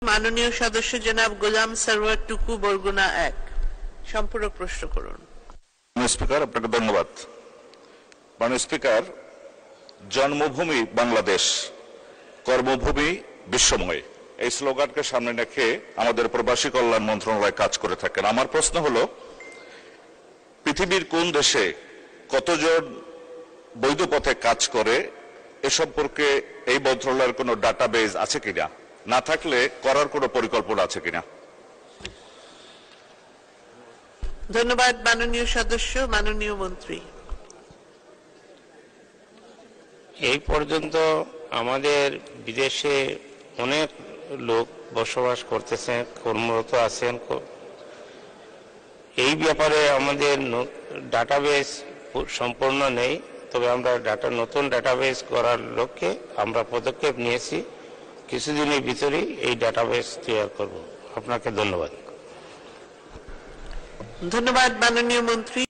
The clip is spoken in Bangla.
মাননীয় সদস্য জনাব গোলাম সরওয়ার টুকু বরগুনা 1 সম্পূরক প্রশ্ন করুন। স্পিকার, আপনাকে ধন্যবাদ। মাননীয় স্পিকার, জন্মভূমি বাংলাদেশ, কর্মভূমি বিশ্বময়, এই স্লোগানকে সামনে রেখে আমাদের প্রবাসী কল্যাণ মন্ত্রণালয় কাজ করে থাকেন। আমার প্রশ্ন হলো, পৃথিবীর কোন দেশে কতজন বৈধ পথে কাজ করে এ সম্পর্কে এই মন্ত্রণালয়ের কোনো ডাটাবেজ আছে কিনা, না থাকলে করার কোনো পরিকল্পনা আছে কিনা? ধন্যবাদ মাননীয় সদস্য। মাননীয় মন্ত্রী। এই পর্যন্ত আমাদের বিদেশে অনেক লোক বসবাস করতেছেন, কর্মরত আছেন। এই ব্যাপারে আমাদের ডাটাবেস সম্পূর্ণ নেই, তবে আমরা নতুন ডাটাবেস করার লক্ষ্যে আমরা পদক্ষেপ নিয়েছি। কিছুদিনের ভিতরেই এই ডাটাবেস তৈরি করব। আপনাকে ধন্যবাদ। ধন্যবাদ মাননীয় মন্ত্রী।